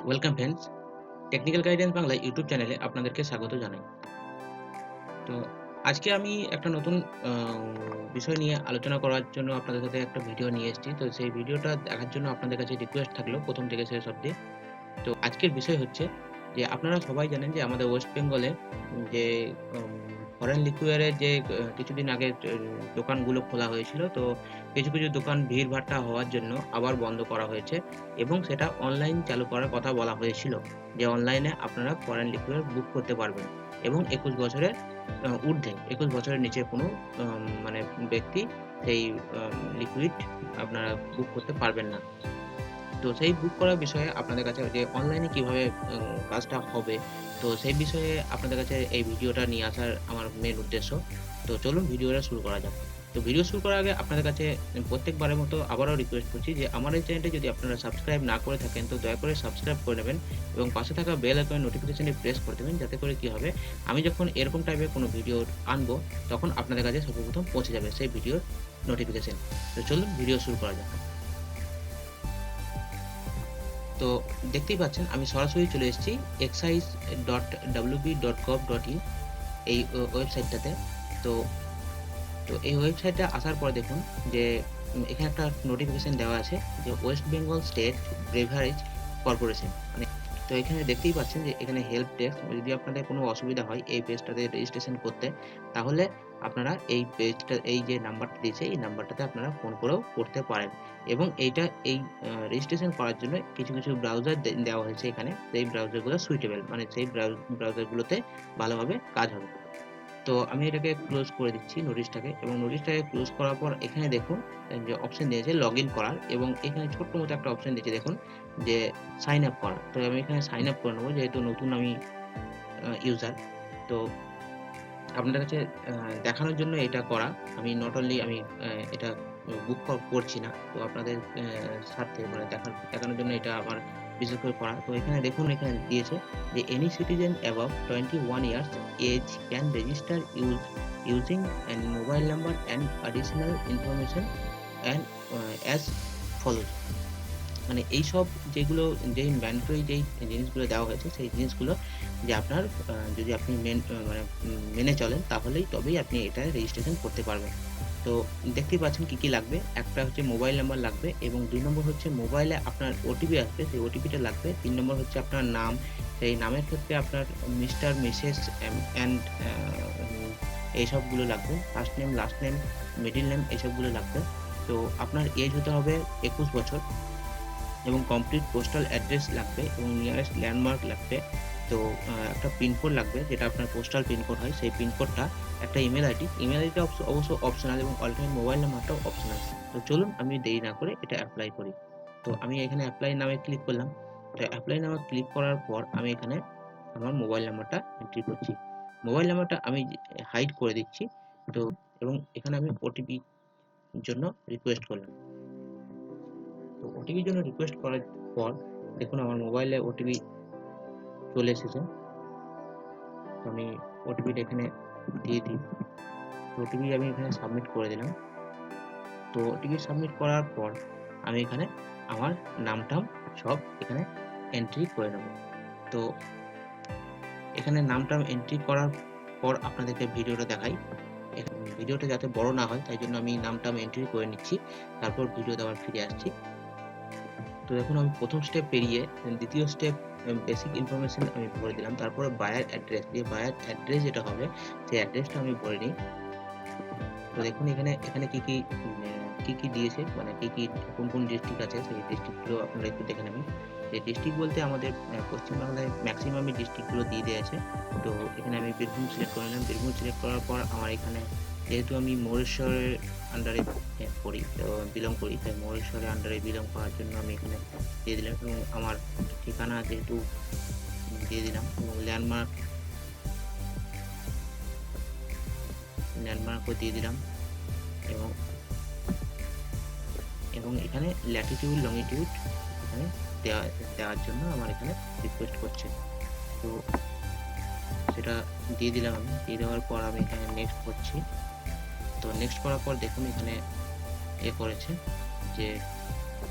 Welcome friends, technical guidance Bangla YouTube চ্যানেলে আপনাদেরকে স্বাগত জানাই। তো আজকে আমি একটা নতুন আ বিষয় নিয়ে আলোচনা করার জন্য আপনাদের সাথে একটা ভিডিও নিয়ে এসেছি। তো সেই ভিডিওটা দেখার জন্য আপনাদের কাছে রিকোয়েস্ট থাকলো ১ম থেকে শেষ অব্দি। তো আজকের বিষয় হচ্ছে যে আপনারা সবাই জানেন যে আমাদের ওয়েস্ট বেঙ্গলে যে উম ফরেন লিকুইয়ারের যে কিছুদিন আগে দোকানগুলো খোলা হয়েছিল। তো কিছু দোকান ভিড়ভাট্টা হওয়ার জন্য আবার বন্ধ করা হয়েছে এবং সেটা অনলাইন চালু করার কথা বলা হয়েছিল। যে অনলাইনে আপনারা ফরেন লিকুইয়ার বুক করতে পারবেন এবং ২১ বছরের ঊর্ধ্বে ২১ বছরের নিচে কোনো মানে ব্যক্তি সেই লিকুইড আপনারা বুক করতে পারবেন না। তো সেই বুক করার বিষয়ে আপনাদের কাছে যে অনলাইনে কিভাবে কাজটা হবে, তো সেই বিষয়ে আপনাদের কাছে এই ভিডিওটা নিয়ে আসার আমার মেইন উদ্দেশ্য। তো চলুন ভিডিওটা শুরু করা যাক। তো ভিডিও শুরু করার আগে আপনাদের কাছে প্রত্যেকবারের মতো আবারও রিকোয়েস্ট করছি যে আমার এই চ্যানেলটি যদি আপনারা সাবস্ক্রাইব না করে থাকেন তো দয়া করে সাবস্ক্রাইব করে নেবেন এবং পাশে থাকা বেল আইকনের নোটিফিকেশনটি প্রেস করে দেবেন, যাতে করে কি হবে আমি যখন এরকম টাইপের কোনো ভিডিও আনবো তখন আপনাদের কাছে সর্বপ্রথম পৌঁছে যাবে সেই ভিডিওর নোটিফিকেশন। তো চলুন ভিডিও শুরু করা যাক। তো দেখতেই পাচ্ছেন আমি সরাসরি চলে এসেছি excise.wb.gov.in এই ওয়েবসাইটটাতে। তো তো এই ওয়েবসাইটে আসার পরে দেখুন যে এখানে একটা নোটিফিকেশন দেওয়া আছে যে West Bengal state beverage corporation, মানে তো এখানে দেখতেই পাচ্ছেন যে এখানে হেল্প ডেস্ক, যদি আপনাদের কোনো অসুবিধা হয় এই পেজটাতে রেজিস্ট্রেশন করতে, তাহলে আপনারা এই পেজটা এই যে নাম্বারটা দিয়েছে এই নাম্বারটাতে আপনারা ফোন করেও করতে পারেন এবং এই রেজিস্ট্রেশন করার জন্য কিছু ব্রাউজার দেওয়া হয়েছে এখানে। সেই ব্রাউজারগুলো সুইটেবল, মানে সেই ব্রাউজারগুলোতে ভালোভাবে কাজ হবে। তো আমি এটাকে ক্লোজ করে দিচ্ছি নোটিশটাকে, এবং নোটিশটাকে ক্লোজ করার পর এখানে দেখুন যে অপশন দিয়েছে লগইন করার, এবং এখানে ছোট্ট মতো একটা অপশন দিয়েছে দেখুন যে সাইন আপ করা। তো আমি এখানে সাইন আপ করে নেবো, যেহেতু নতুন আমি ইউজার। তো আপনাদের কাছে দেখানোর জন্য এটা করা। আমি নট অনলি আমি এটা বুক করছি না। তো আপনাদের স্বার্থে মানে দেখানোর জন্য এটা আমার বিশেষ করে করা। তো এখানে দেখুন এখানে দিয়েছে যে any citizen above 21 years age can register using an mobile number and additional information and as follows. মানে এইসব যেগুলো যেই ম্যান্ডেটরি যেই জিনিসগুলো দেওয়া হয়েছে সেই জিনিসগুলো যে আপনার যদি আপনি মেনে চলেন তাহলেই তবেই আপনি এটা রেজিস্ট্রেশন করতে পারবেন। তো দেখতেই পাচ্ছেন কি লাগবে। একটা হচ্ছে মোবাইল নাম্বার লাগবে এবং ২ নম্বর হচ্ছে মোবাইলে আপনার ওটিপি আসবে, সেই ওটিপিটা লাগবে। ৩ নম্বর হচ্ছে আপনার নাম, সেই নামের ক্ষেত্রে আপনার মিস্টার, মিসেস অ্যান্ড এইসবগুলো লাগবে। First name, last name, middle name এসবগুলো লাগবে। তো আপনার এজ হতে হবে ২১ বছর এবং কমপ্লিট পোস্টাল অ্যাড্রেস লাগবে এবং নিয়ারেস্ট ল্যান্ডমার্ক লাগবে। তো একটা পিনকোড লাগবে, যেটা আপনার পোস্টাল পিনকোড হয় সেই পিনকোডটা, একটা ইমেল আইডিটা অবশ্য অপশনাল এবং অল্টারনেট মোবাইল নাম্বারটাও অপশনাল। তো চলুন আমি দেরি না করে এটা অ্যাপ্লাই করি। তো আমি এখানে অ্যাপ্লাই নামে ক্লিক করলাম। তো অ্যাপ্লাই নামে ক্লিক করার পর আমি এখানে আমার মোবাইল নাম্বারটা এন্ট্রি করছি। মোবাইল নাম্বারটা আমি হাইড করে দিচ্ছি। তো এবং এখানে আমি ওটিপির জন্য রিকোয়েস্ট করলাম। তো ওটিপির জন্য রিকোয়েস্ট করার পর দেখুন আমার মোবাইলে ওটিপি চলে এসেছে। তো আমি ওটিপিটা এখানে দিয়ে দিই। তো ওটিপি আমি এখানে সাবমিট করে দিলাম। তো ওটিপি সাবমিট করার পর আমি এখানে আমার নাম-টাম সব এখানে এন্ট্রি করে নেব। তো এখানে নাম-টাম এন্ট্রি করার পর আপনাদেরকে ভিডিওটা দেখাই। ভিডিওটা যাতে বড় না হয় তাই জন্য আমি নাম-টাম এন্ট্রি করে নিচ্ছি। তারপর ভিডিওতে আবার ফিরে আসছি। তো দেখুন আমি ১ম স্টেপ পেরিয়ে ২য় স্টেপ বেসিক ইনফরমেশন আমি ভরে দিলাম। তারপরে বায়ার অ্যাড্রেস, যে বায়ার অ্যাড্রেস যেটা হবে সেই অ্যাড্রেসটা আমি ভরে নিই। তো দেখুন এখানে কি দিয়েছে, মানে কোন ডিস্ট্রিক্ট আছে সেই ডিস্ট্রিক্টগুলো আপনারা একটু দেখে নেবেন। যে ডিস্ট্রিক্ট বলতে আমাদের পশ্চিম বাংলায় ম্যাক্সিমামই ডিস্ট্রিক্টগুলো দিয়ে দেয়া আছে। তো এখানে আমি বীরভূম সিলেক্ট করে নিলাম। বীরভূম সিলেক্ট করার পর আমার এখানে যেহেতু আমি ময়ূরেশ্বরের আন্ডারে বিলং করি, তাই ময়ূরেশ্বরের আন্ডারে বিলং করার জন্য আমি এখানে দিয়ে দিলাম এবং আমার ঠিকানা যেহেতু দিয়ে দিলাম এবং ল্যান্ডমার্কও দিয়ে দিলাম এবং এখানে ল্যাটিটিউড, লংগিটিউড এখানে দেওয়ার জন্য আমার এখানে রিকোয়েস্ট করছে। তো সেটা দিয়ে দিলাম আমি। দিয়ে দেওয়ার পর আমি এখানে নেক্সট করছি। তো নেক্সট করার পর দেখুন এখানে করেছে যে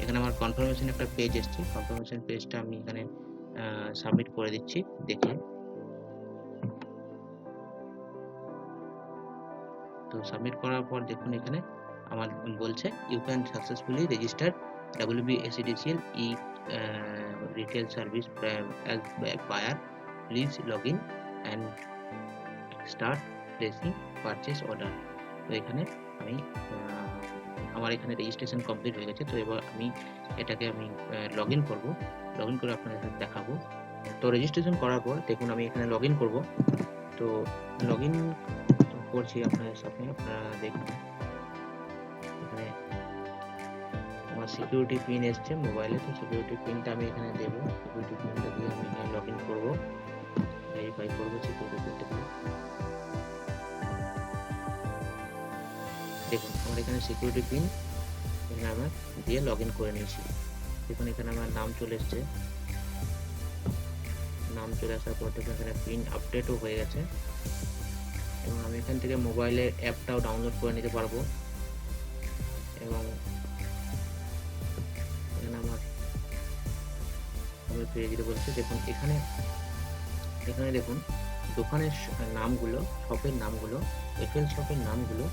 এখানে আমার কনফার্মেশন একটা পেজ এসছে। কনফার্মেশন পেজটা আমি এখানে সাবমিট করে দিচ্ছি দেখে। তো সাবমিট করার পর দেখুন এখানে আমার বলছে you can successfully register WBSEDCL e retail service as buyer, please log in and start placing purchase order. তো এখানে আমি আমার এখানে রেজিস্ট্রেশন কমপ্লিট হয়ে গেছে। তো এবার আমি এটাকে লগ ইন করবো, লগ ইন করে আপনাদের সাথে দেখাবো। তো রেজিস্ট্রেশন করার পর দেখুন আমি এখানে লগ ইন করবো। তো লগ ইন করছি আপনাদের সাথে, আপনারা দেখুন এখানে আমার সিকিউরিটি পিন এসছে মোবাইলে। তো সিকিউরিটি পিনটা আমি এখানে দেবো, সিকিউরিটি পিনটা দিয়ে আমি এখানে লগ ইন করবো, ভেরিফাই করবো সিকিউরিটি পিনটা দিয়ে। দেখুন আমার এখানে সিকিউরিটি পিন এখানে আমার দিয়ে লগ ইন করে নিয়েছি। দেখুন এখানে আমার নাম চলে এসছে, নাম চলে আসার পর দেখুন এখানে পিন আপডেটও হয়ে গেছে এবং আমি এখান থেকে মোবাইলের অ্যাপটাও ডাউনলোড করে নিতে পারবো। এবং এখানে আমার পেয়ে যেতে বলছে। দেখুন এখানে দেখুন দোকানের নামগুলো, শপের নামগুলো, এফএল শপের নামগুলো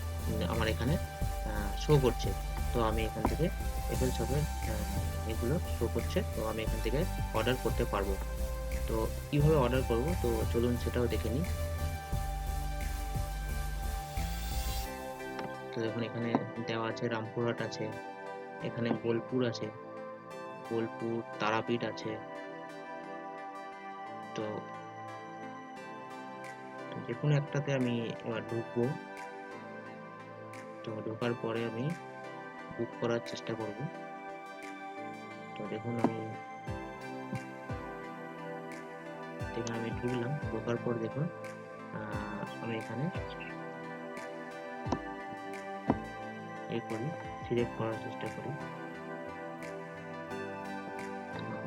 আমার এখানে শো করছে। তো আমি এখান থেকে এফএল শপের এগুলো শো করছে, তো আমি এখান থেকে অর্ডার করতে পারবো। তো কিভাবে অর্ডার করব, তো চলুন সেটাও দেখে নিই। তো দেখুন এখানে দেওয়া আছে রামপুরহাট আছে, এখানে বোলপুর আছে, বোলপুর, তারাপীঠ আছে। তো যে কোনো একটাতে আমি এবার ঢুকবো। তো ঢোকার পরে আমি বুক করার চেষ্টা করব। তো দেখুন আমি ঢুকলাম, ঢোকার পর দেখুন আমি এখানে সিলেক্ট করার চেষ্টা করি।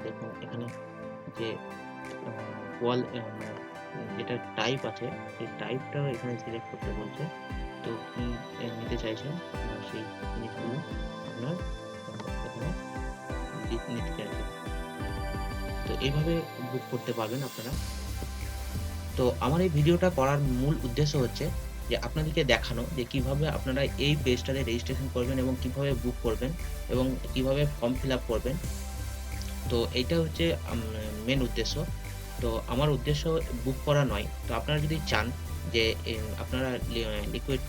দেখুন এখানে যে ওয়াল যেটা টাইপ আছে সেই টাইপটাও এখানে সিলেক্ট করতে বলছে। তো কি নিতে চাইছেন সেই জিনিসগুলো আপনার এখানে নিতে চাইছেন। তো এইভাবে বুক করতে পারবেন আপনারা। তো আমার এই ভিডিওটা করার মূল উদ্দেশ্য হচ্ছে যে আপনাদেরকে দেখানো যে কিভাবে আপনারা এই পেজটাতে রেজিস্ট্রেশন করবেন এবং কিভাবে বুক করবেন এবং কিভাবে ফর্ম ফিল আপ করবেন। তো এইটা হচ্ছে মেন উদ্দেশ্য। তো আমার উদ্দেশ্য বুক করা নয়। তো আপনারা যদি চান যে আপনারা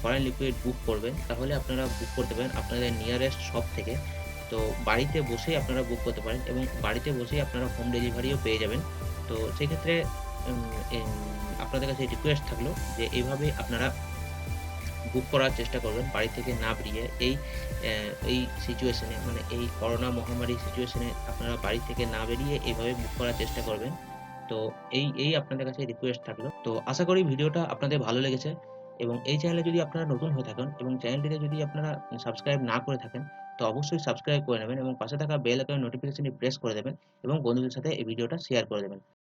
ফরেন লিকুইড বুক করবেন, তাহলে আপনারা বুক করতে পারেন আপনাদের নিয়ারেস্ট শপ থেকে। তো বাড়িতে বসেই আপনারা বুক করতে পারেন এবং বাড়িতে বসেই আপনারা হোম ডেলিভারিও পেয়ে যাবেন। তো সেক্ষেত্রে আপনাদের কাছে রিকোয়েস্ট থাকলো যে এইভাবে আপনারা বুক করার চেষ্টা করবেন বাড়ি থেকে না বেরিয়ে। এই সিচুয়েশনে, মানে এই করোনা মহামারী সিচুয়েশনে আপনারা বাড়ি থেকে না বেরিয়ে এইভাবে বুক করার চেষ্টা করবেন। তো এই আপনাদের কাছে রিকোয়েস্ট থাকলো। তো আশা করি ভিডিওটা আপনাদের ভালো লেগেছে এবং এই চ্যানেলে যদি আপনারা নতুন হয়ে থাকেন এবং চ্যানেলটিতে যদি আপনারা সাবস্ক্রাইব না করে থাকেন, তো অবশ্যই সাবস্ক্রাইব করে নেবেন এবং পাশে থাকা বেল আইকনের নোটিফিকেশনটি প্রেস করে দেবেন এবং বন্ধুদের সাথে এই ভিডিওটা শেয়ার করে দেবেন।